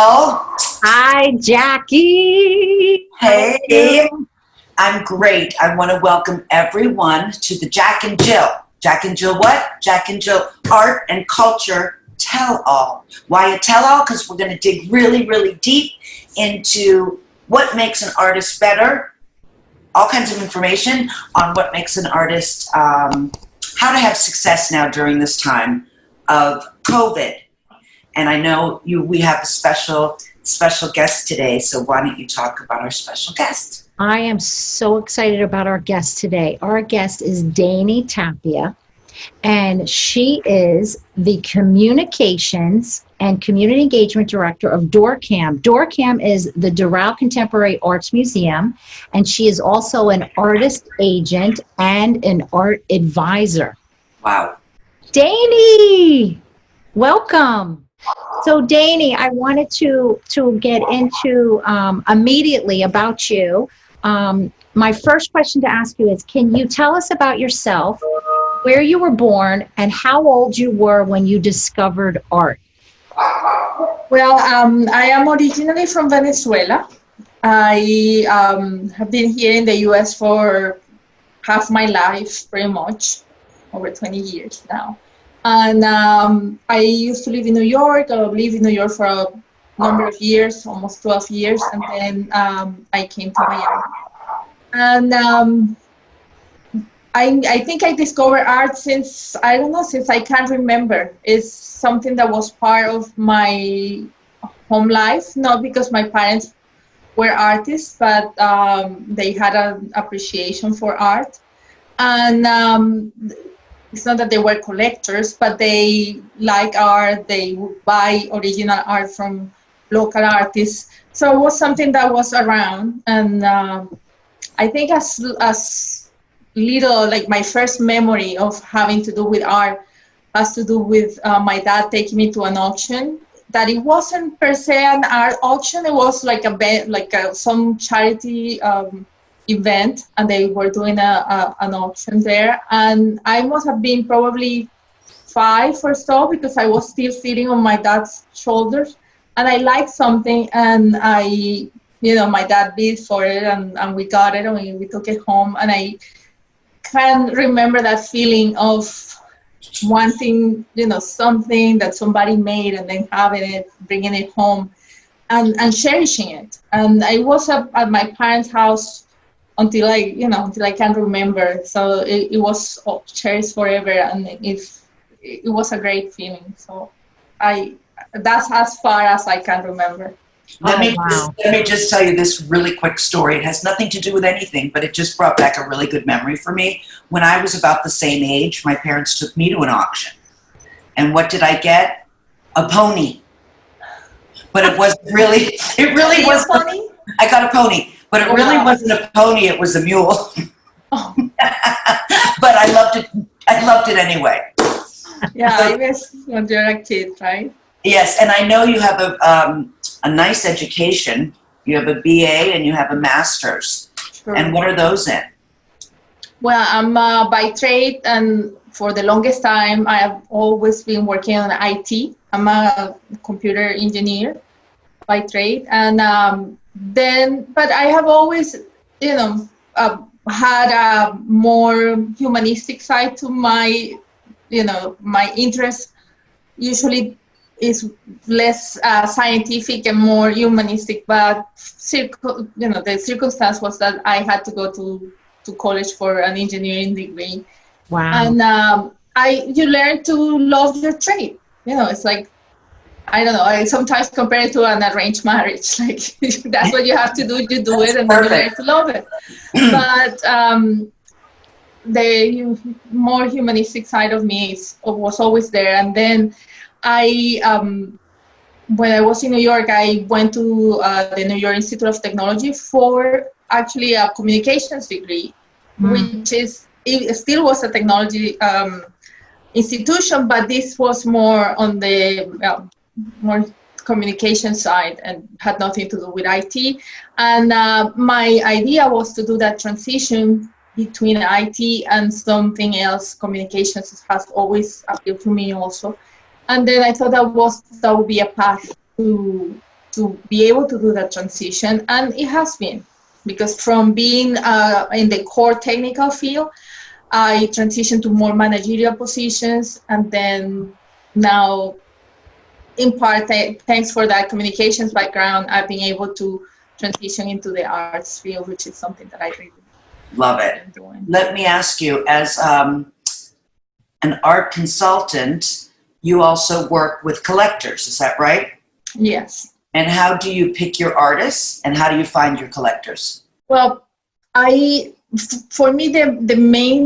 Jill. Hi, Jackie. How are Hey, you? I'm great. I want to welcome everyone to the Jack and Jill. Jack and Jill what? Jack and Jill Art and Culture Tell-All. Why a tell-all? Because we're going to dig really, really deep into what makes an artist better, all kinds of information on what makes an artist, how to have success now during this time of COVID. And I know we have a special guest today, so why don't you talk about our special guest? I am so excited about our guest today. Our guest is Dainy Tapia, and she is the Communications and Community Engagement Director of DoorCam. DoorCam is the Doral Contemporary Arts Museum, and she is also an artist agent and an art advisor. Wow. Dainy, welcome. So, Dainy, I wanted to get into immediately about you. My first question to ask you is, can you tell us about yourself, where you were born, and how old you were when you discovered art? Well, I am originally from Venezuela. I have been here in the U.S. for half my life, pretty much, over 20 years now. And I used to live in New York. I lived in New York for a number of years, almost 12 years, and then I came to Miami. And I think I discovered art since I can't remember. It's something that was part of my home life, not because my parents were artists, but they had an appreciation for art. And it's not that they were collectors, but they like art. They would buy original art from local artists. So it was something that was around. And I think as little, like my first memory of having to do with art has to do with my dad taking me to an auction. That it wasn't per se an art auction. It was like some charity event, and they were doing an auction there, and I must have been probably 5 or so, because I was still sitting on my dad's shoulders, and I liked something, and my dad bid for it, and we got it, and we took it home, and I can remember that feeling of wanting something that somebody made, and then having it, bringing it home, and cherishing it. And I was at my parents' house until I can remember. So it was cherished forever, and it was a great feeling. So that's as far as I can remember. Let me just tell you this really quick story. It has nothing to do with anything, but it just brought back a really good memory for me. When I was about the same age, my parents took me to an auction. And what did I get? A pony. But it was really was a pony? I got a pony. But it really wasn't a pony, it was a mule. Oh. But I loved it anyway. Yeah, I guess when you're a kid, right? Yes, and I know you have a nice education. You have a BA and you have a master's. Sure. And what are those in? Well, I'm by trade, and for the longest time, I have always been working on IT. I'm a computer engineer by trade, and but I have always, had a more humanistic side to my, my interest. Usually is less scientific and more humanistic, but the circumstance was that I had to go to college for an engineering degree. Wow. And you learn to love your trade. It's like, I don't know, I sometimes compare it to an arranged marriage. Like, that's what you have to do, you do it, and then you learn to love it. But the more humanistic side of me was always there. And then when I was in New York, I went to the New York Institute of Technology for actually a communications degree, which it still was a technology institution, but this was more on the more communication side and had nothing to do with IT. And my idea was to do that transition between IT and something else. Communications has always appealed to me also. And then I thought that would be a path to to be able to do that transition, and it has been, because from being in the core technical field, I transitioned to more managerial positions, and then now, in part, thanks for that communications background, I've been able to transition into the arts field, which is something that I really Love it. enjoy. Let me ask you, as an art consultant, you also work with collectors, is that right? Yes. And how do you pick your artists, and how do you find your collectors? Well, for me,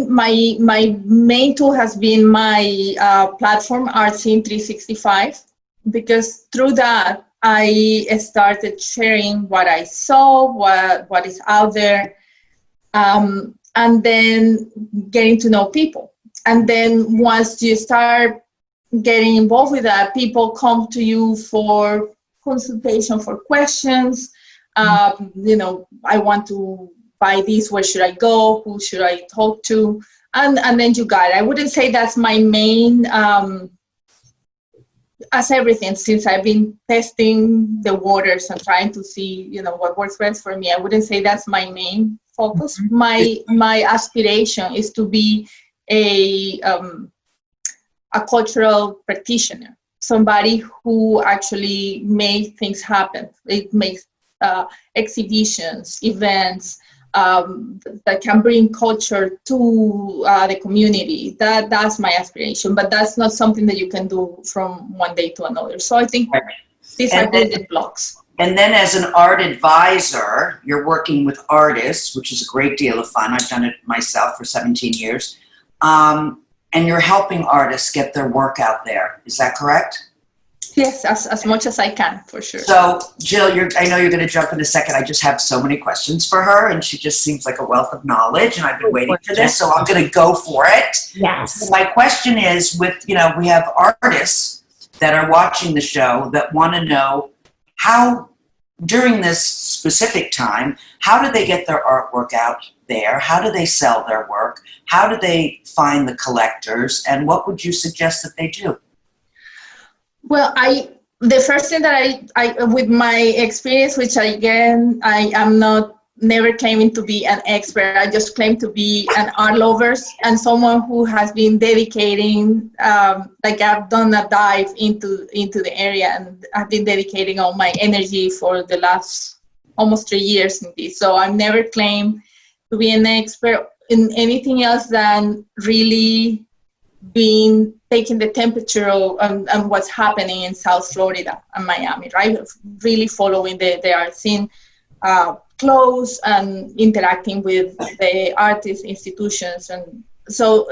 my main tool has been my platform, Artscene 365, because through that I started sharing what I saw, what is out there, and then getting to know people. And then once you start getting involved with that, people come to you for consultation, for questions. You know, I want to buy this, where should I go, who should I talk to, and then you got it. I wouldn't say that's my main, as everything, since I've been testing the waters and trying to see, you know, what works best for me, I wouldn't say that's my main focus. My aspiration is to be a cultural practitioner, somebody who actually makes things happen. It makes exhibitions, events that can bring culture to the community. That's my aspiration, but that's not something that you can do from one day to another. So I think these are building blocks. And then as an art advisor, you're working with artists, which is a great deal of fun. I've done it myself for 17 years. And you're helping artists get their work out there. Is that correct? Yes, as much as I can, for sure. So, Jill, I know you're going to jump in a second. I just have so many questions for her, and she just seems like a wealth of knowledge, and I've been waiting for this, so I'm going to go for it. Yes. So my question is, we have artists that are watching the show that want to know how, during this specific time, how do they get their artwork out there? How do they sell their work? How do they find the collectors? And what would you suggest that they do? Well, the first thing that I with my experience, which again, I am never claiming to be an expert. I just claim to be an art lover and someone who has been dedicating, like I've done a dive into the area, and I've been dedicating all my energy for the last almost 3 years in this. So I've never claimed to be an expert in anything else than really taking the temperature and what's happening in South Florida and Miami, right? Really following the art scene close and interacting with the artists, institutions. And so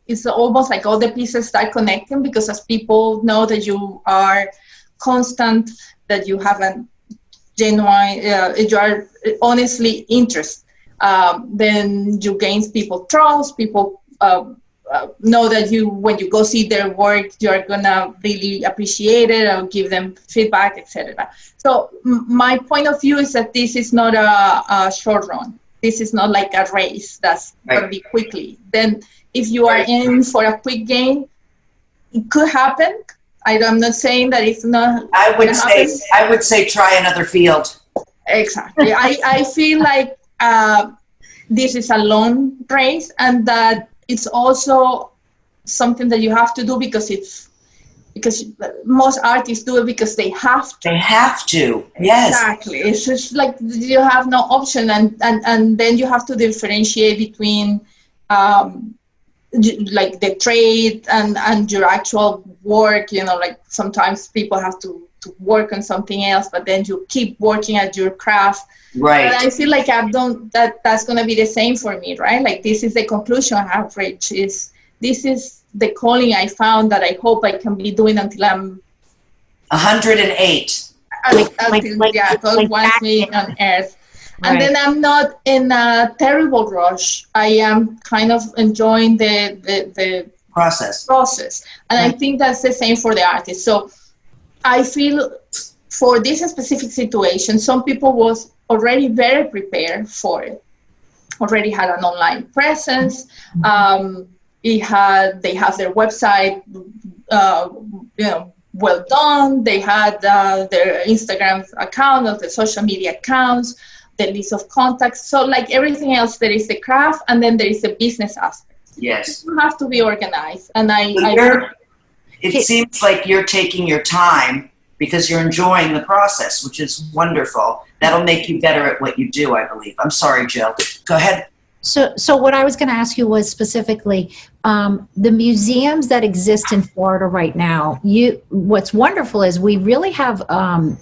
it's almost like all the pieces start connecting, because as people know that you are constant, that you have a genuine, you are honestly interested, then you gain people trust, people know that when you go see their work, you're gonna really appreciate it or give them feedback, etc. So my point of view is that this is not a short run. This is not like a race that's gonna be quickly. Then if you are in for a quick gain, it could happen. I'm not saying that it's not. I would say try another field. Exactly. I feel like this is a long race, and that it's also something that you have to do because most artists do it because they have to. They have to, yes. Exactly. It's just like you have no option, and then you have to differentiate between like the trade and your actual work. Like sometimes people have to work on something else, but then you keep working at your craft. Right. And I feel like I've done that. That's going to be the same for me, right? Like this is the conclusion I have reached. This is the calling I found that I hope I can be doing until I'm 108. God wants me on earth. And then I'm not in a terrible rush. I am kind of enjoying the process. And I think that's the same for the artist. So I feel for this specific situation, some people was already very prepared for it, already had an online presence. They have their website, well done. They had their Instagram account or the social media accounts, the list of contacts. So like everything else, there is the craft, and then there is the business aspect. Yes. You have to be organized. And it seems like you're taking your time because you're enjoying the process, which is wonderful. That'll make you better at what you do, I believe. I'm sorry, Jill. Go ahead. So what I was going to ask you was specifically the museums that exist in Florida right now. What's wonderful is we really have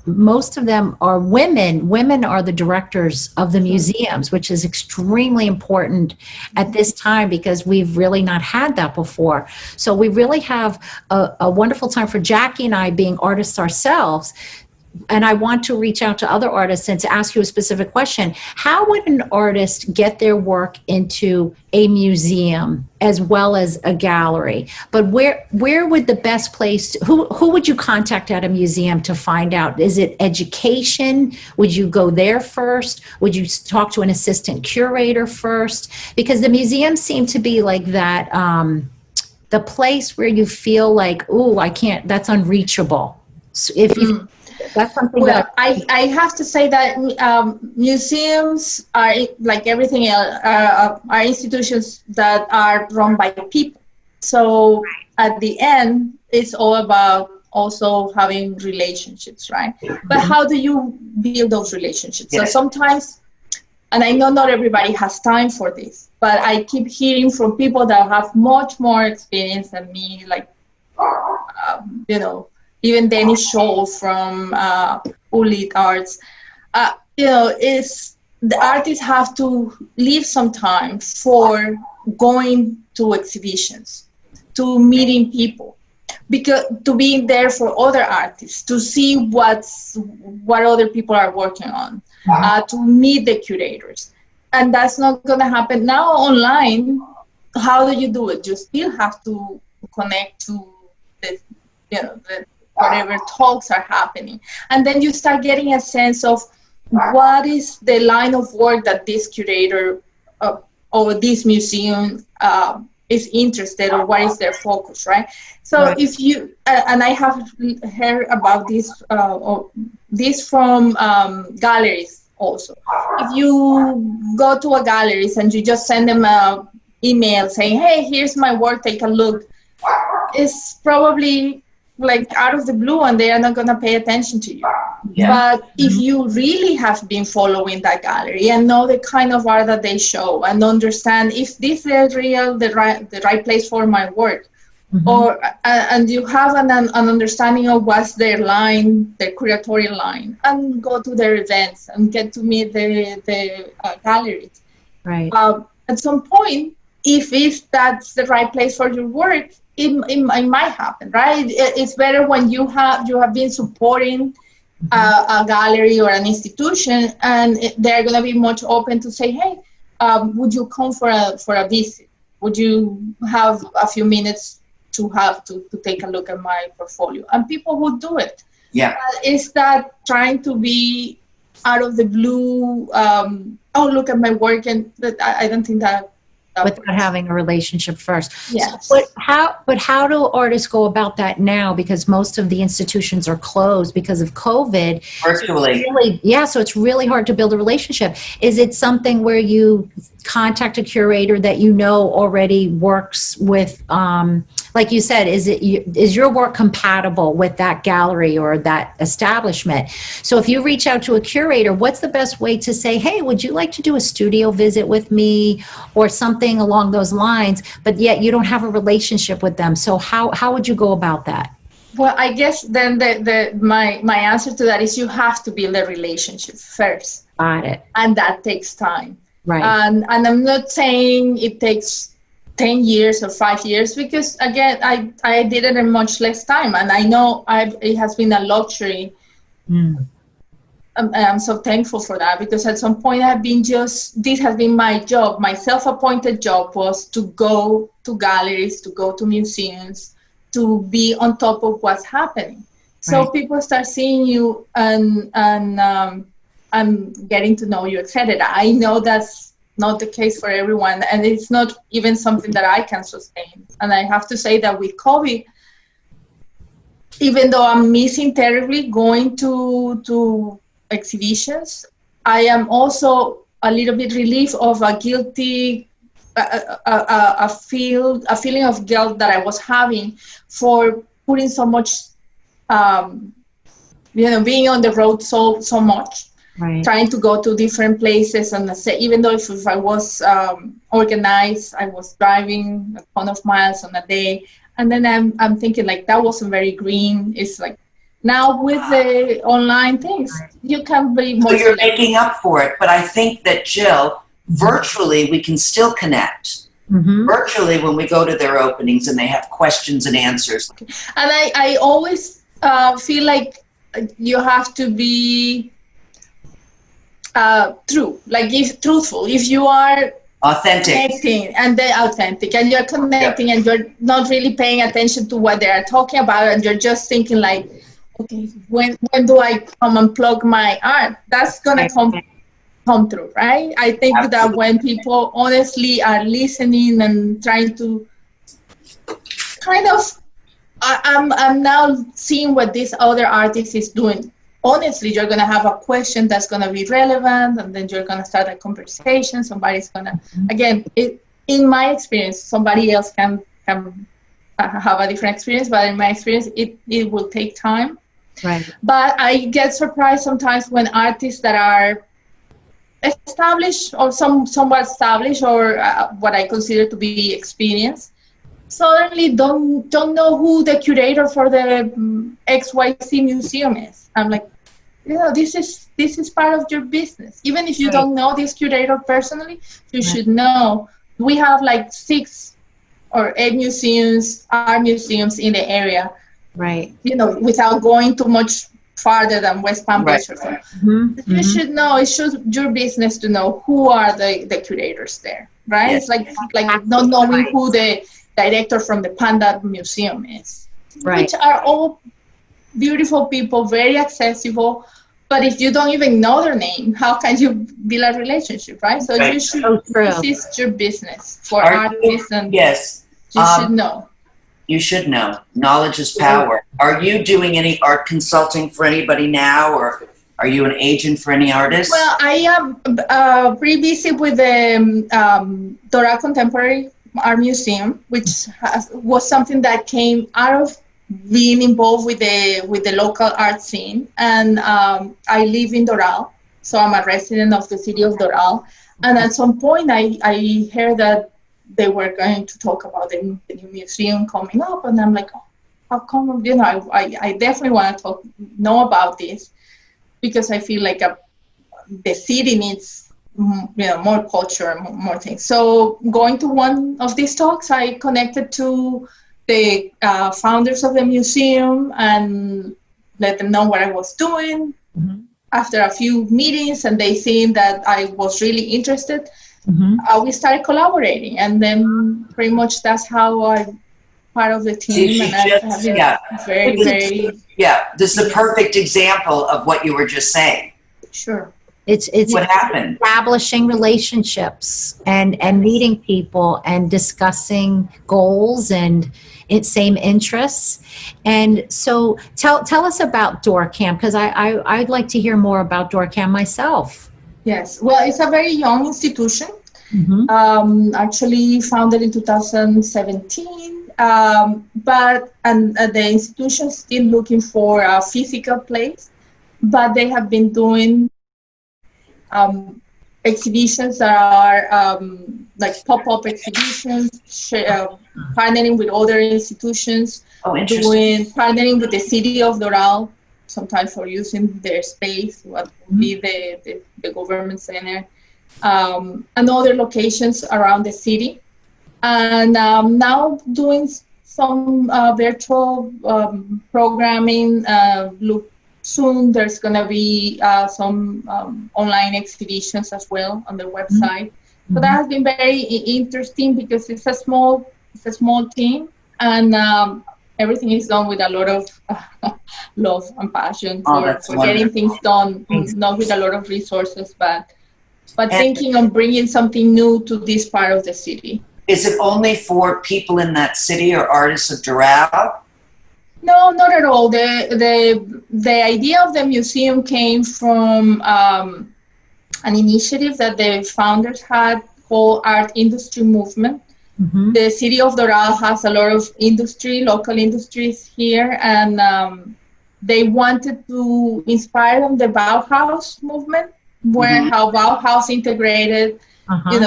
most of them are women. Women are the directors of the museums, which is extremely important at this time because we've really not had that before. So we really have a wonderful time for Jackie and I being artists ourselves. And I want to reach out to other artists and to ask you a specific question. How would an artist get their work into a museum as well as a gallery? But where would the best place, who would you contact at a museum to find out? Is it education? Would you go there first? Would you talk to an assistant curator first? Because the museums seem to be like that, the place where you feel like, oh, I can't, that's unreachable. So if you that's something that I have to say that museums are like everything else are institutions that are run by people. So at the end, it's all about also having relationships, right? But how do you build those relationships? Yes. So sometimes, and I know not everybody has time for this, but I keep hearing from people that have much more experience than me, like even Dainy from Ulit Arts, is the artists have to leave some time for going to exhibitions, to meeting people, because to be there for other artists, to see what other people are working on, to meet the curators, and that's not going to happen now online. How do you do it? You still have to connect to the whatever talks are happening. And then you start getting a sense of what is the line of work that this curator or this museum is interested, or what is their focus, right? So right. If you, and I have heard about this from galleries also. If you go to a gallery and you just send them an email saying, hey, here's my work, take a look, it's probably like out of the blue, and they are not going to pay attention to you. Yeah. But if you really have been following that gallery and know the kind of art that they show, and understand if this is the right place for my work, or and you have an understanding of what's their line, their curatorial line, and go to their events and get to meet the galleries. Right. At some point, if that's the right place for your work, it might happen, right? It's better when you have been supporting a gallery or an institution, and they're going to be much open to say, hey, would you come for a visit? Would you have a few minutes to take a look at my portfolio? And people would do it. Yeah. It's that trying to be out of the blue, oh, look at my work, and I don't think that without having a relationship first. Yes. So, but how do artists go about that now? Because most of the institutions are closed because of COVID. Virtually. So it's really hard to build a relationship. Is it something where you contact a curator that you know already works with, like you said, is your work compatible with that gallery or that establishment? So if you reach out to a curator, what's the best way to say, hey, would you like to do a studio visit with me or something along those lines, but yet you don't have a relationship with them? So how would you go about that? Well, I guess then my answer to that is you have to build a relationship first. Got it. And that takes time. Right. And I'm not saying it takes 10 years or 5 years, because again, I did it in much less time, and I know it has been a luxury. And I'm so thankful for that, because at some point this has been my job. My self-appointed job was to go to galleries, to go to museums, to be on top of what's happening. So right. People start seeing you and getting to know you, etc. I know that's not the case for everyone, and it's not even something that I can sustain. And I have to say that with COVID, even though I'm missing terribly going to exhibitions, I am also a little bit relieved of a guilty, a feeling of guilt that I was having for putting so much, um, being on the road so much, Right. trying to go to different places, and say, even though if I was organized, I was driving a ton of miles on a day, and then I'm thinking like that wasn't very green. It's like now with the online things, you can be So more you're selective. making up for it. But I think that, Jill, virtually we can still connect. Mm-hmm. Virtually, when we go to their openings and they have questions and answers. And I always feel like you have to be true, like if truthful. If you are Authentic. connecting and they're authentic and you're connecting and you're not really paying attention to what they are talking about, and you're just thinking like, okay, when do I come and plug my art? That's gonna come through, right? I think that Absolutely. when people honestly are listening and trying to kind of, I'm now seeing what this other artist is doing. Honestly, you're gonna have a question that's gonna be relevant, and then you're gonna start a conversation. Somebody's gonna, again, in my experience, somebody else can have a different experience, but in my experience, it will take time. Right. But I get surprised sometimes when artists that are established or somewhat established, or what I consider to be experienced, suddenly don't know who the curator for the XYZ museum is. I'm like, this is part of your business. Even if you don't know this curator personally, you should know. We have like 6 or 8 museums, art museums in the area. Right. Without going too much farther than West Palm Beach or something. Mm-hmm. You should know. It's just your business to know who are the curators there, right? Yes. It's like not knowing who the director from the Panda Museum is, which are all beautiful people, very accessible. But if you don't even know their name, how can you build a relationship, right? So you should. This is your business for artists, and yes, you should know. You should know. Knowledge is power. Are you doing any art consulting for anybody now, or are you an agent for any artists? Well, I am pretty busy with the Doral Contemporary Art Museum, which was something that came out of being involved with the local art scene. And I live in Doral, so I'm a resident of the city of Doral. And at some point, I heard that they were going to talk about the new museum coming up, and I'm like, oh, how come? I definitely want to know about this, because I feel like the city needs more culture, more things. So going to one of these talks, I connected to the founders of the museum and let them know what I was doing. Mm-hmm. After a few meetings, and they seen that I was really interested, we started collaborating, and then pretty much that's how I'm part of the team. And I have been very this is a perfect example of what you were just saying. Sure. It's what happened. Establishing relationships and meeting people and discussing goals and same interests. And so tell us about DoorCam, because I'd like to hear more about DoorCam myself. Yes, well, it's a very young institution. Actually founded in 2017, but the institution is still looking for a physical place, but they have been doing exhibitions that are like pop-up exhibitions, partnering with other institutions, partnering with the city of Doral, sometimes for using their space, what would be the government center, and other locations around the city. And now doing some virtual programming. Soon there's going to be some online exhibitions as well on the website. So that has been very interesting, because it's a small team, and everything is done with a lot of love and passion for getting things done, not with a lot of resources, but thinking on bringing something new to this part of the city. Is it only for people in that city or artists of Doral? No, not at all. The idea of the museum came from an initiative that the founders had called Art Industry Movement. Mm-hmm. The city of Doral has a lot of industry, local industries here, and they wanted to inspire on the Bauhaus movement, where how Bauhaus integrated,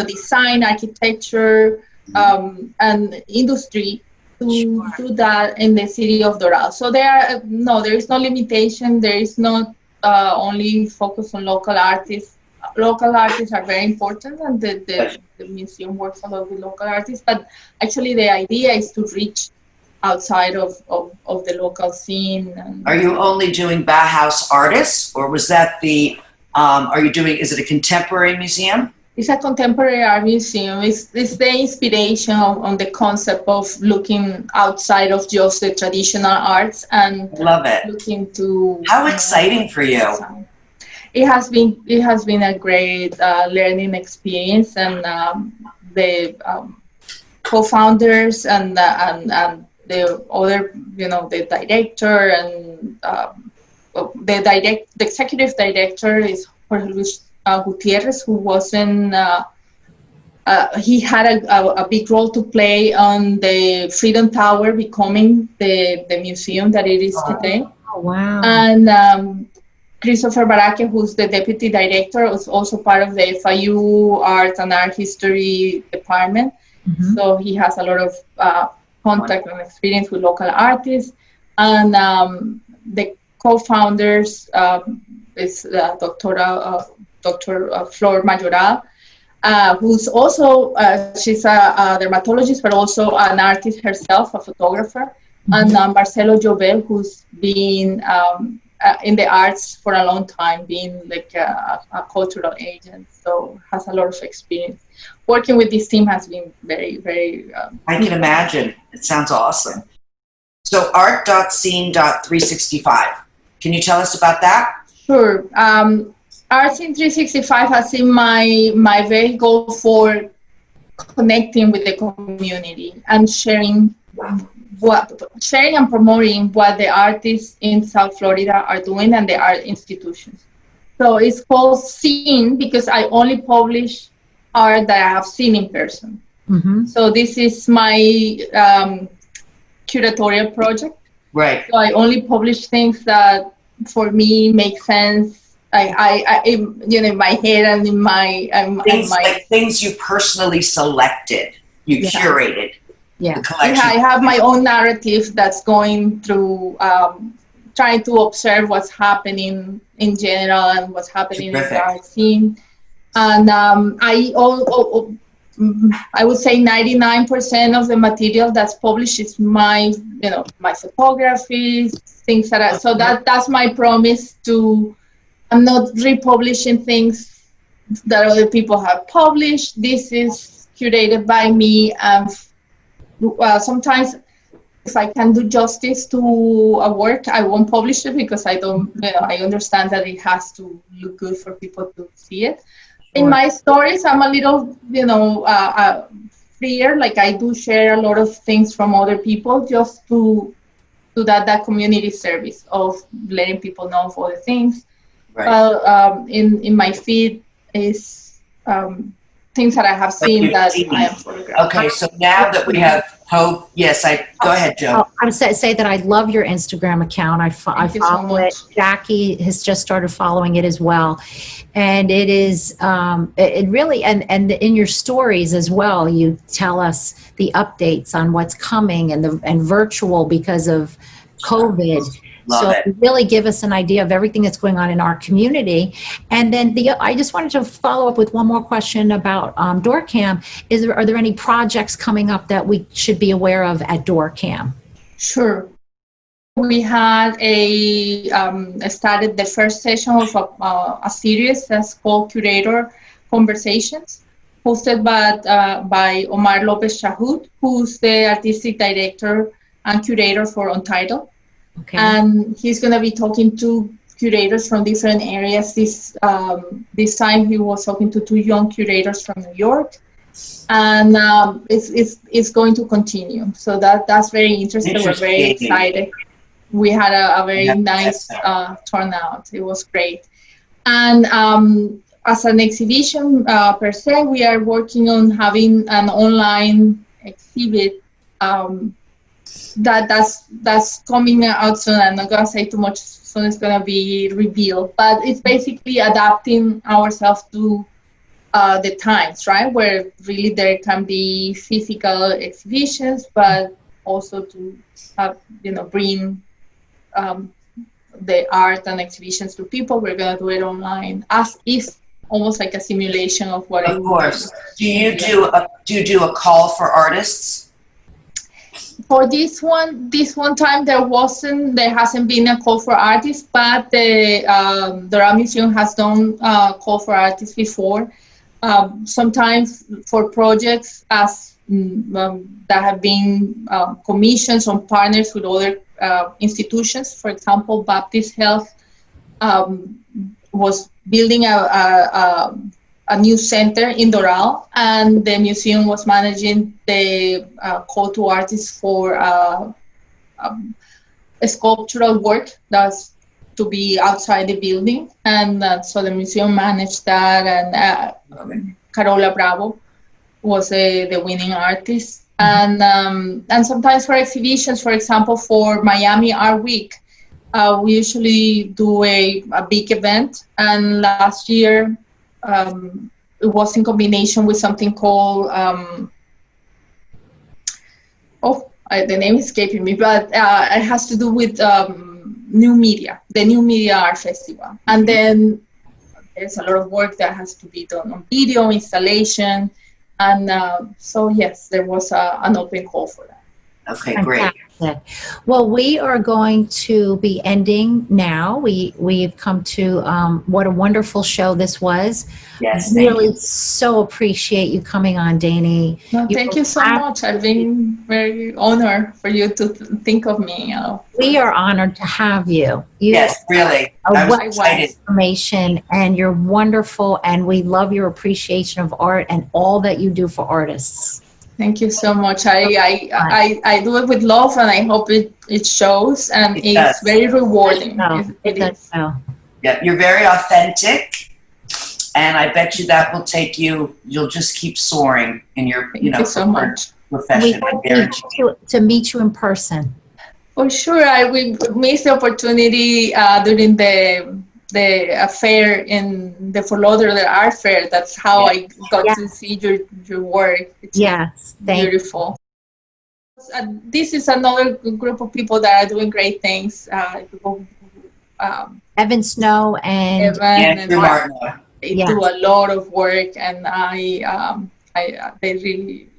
design, architecture, and industry to do that in the city of Doral. So there is no limitation. There is not only focus on local artists. Local artists are very important, and the museum works a lot with local artists. But actually, the idea is to reach outside of the local scene. Are you only doing Bauhaus artists, or was that the? Is it a contemporary museum? It's a contemporary art museum. It's the inspiration on the concept of looking outside of just the traditional arts and love it. Looking to how exciting for you. It has been a great learning experience, and the co-founders and the other, the director and the executive director is Jorge Luis Gutierrez, who wasn't. He had a big role to play on the Freedom Tower becoming the museum that it is today. Oh, wow. And Christopher Baraque, who's the deputy director, was also part of the FIU Art and Art History department. Mm-hmm. So he has a lot of contact and experience with local artists. And the co-founders is Dr. Flor Mayoral, who's also, she's a dermatologist, but also an artist herself, a photographer. Mm-hmm. And Marcelo Jovel, who's been in the arts for a long time, being like a cultural agent, so has a lot of experience. Working with this team has been very, very... I can imagine. It sounds awesome. So art.scene.365. Can you tell us about that? Sure. Art Scene 365 has been my very goal for connecting with the community and sharing and promoting what the artists in South Florida are doing and the art institutions. So it's called Scene because I only publish art that I have seen in person. Mm-hmm. So this is my curatorial project. Right. So I only publish things that for me make sense. In my head and in my things you personally selected, you curated. Yeah, I have my own narrative that's going through trying to observe what's happening in general and what's happening in the art scene. And I would say 99% of the material that's published is my photography, things that so that's my promise to. I'm not republishing things that other people have published. This is curated by me, and sometimes if I can do justice to a work, I won't publish it because I don't. I understand that it has to look good for people to see it. In my stories, I'm a little, freer. Like I do share a lot of things from other people just to do that community service of letting people know of other things. Right. Well, in my feed is things that I have seen that I am photographing. Okay, so now that we have Hope, yes, go ahead, Joe. I would say that I love your Instagram account. I follow it. Jackie has just started following it as well, and it is it really and in your stories as well. You tell us the updates on what's coming and virtual because of COVID. It really give us an idea of everything that's going on in our community. And then I just wanted to follow up with one more question about DoorCam. Are there any projects coming up that we should be aware of at DoorCam? Sure. We had started the first session of a series that's called Curator Conversations, hosted by Omar Lopez Shahud, who's the artistic director and curator for Untitled. Okay. And he's going to be talking to curators from different areas. This time he was talking to 2 young curators from New York, and it's going to continue. So that's very interesting. We're very excited. we had a very nice turnout. It was great. And as an exhibition per se, we are working on having an online exhibit that's coming out soon. I'm not gonna say too much soon. It's gonna be revealed, but it's basically adapting ourselves to the times, right? Where really there can be physical exhibitions, but also to have, bring the art and exhibitions to people. We're gonna do it online, as is almost like a simulation of what it Of would course. be. Do you do a call for artists? For this one time there hasn't been a call for artists, but the Art Museum has done call for artists before. Sometimes for projects as that have been commissions on partners with other institutions. For example, Baptist Health was building a new center in Doral, and the museum was managing the call to artists for sculptural work that's to be outside the building, and so the museum managed that, and Carola Bravo was the winning artist. And sometimes for exhibitions, for example, for Miami Art Week, we usually do a big event, and last year it was in combination with something called the name is escaping me, but it has to do with new media, the New Media Art Festival. And then there's a lot of work that has to be done on video installation, and so yes, there was an open call for that. Okay, great. Well, we are going to be ending now. We've come to what a wonderful show this was. Yes, Really so appreciate you coming on, Dainy. No, thank you so much. I've been very honored for you to think of me. We are honored to have you. Yes, really. I was excited. Information, and you're wonderful, and we love your appreciation of art and all that you do for artists. Thank you so much. I do it with love, and I hope it shows, and it's very rewarding. It does so. Yeah, you're very authentic, and I bet you that will take you. You'll just keep soaring in your, Thank you so much. Profession. We hope to meet you in person. For sure, I will miss the opportunity during the fair in the Fort Lauderdale Art Fair. That's how I got to see your work. It's beautiful. This is another group of people that are doing great things. Evan Snow and Andrew Martin. They do a lot of work, and they really,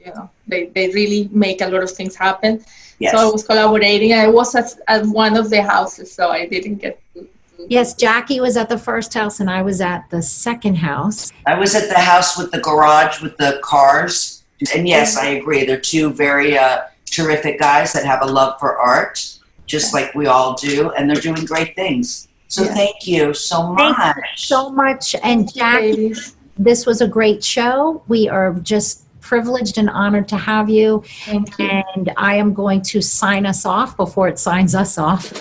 they really make a lot of things happen. Yes. So I was collaborating. I was at one of the houses, so I didn't get to. Yes, Jackie was at the first house, and I was at the second house. I was at the house with the garage with the cars. And yes, I agree. They're two very terrific guys that have a love for art, just like we all do, and they're doing great things. So thank you so much. Thank you so much. And Jackie, this was a great show. We are just privileged and honored to have you. Thank you. And I am going to sign us off before it signs us off.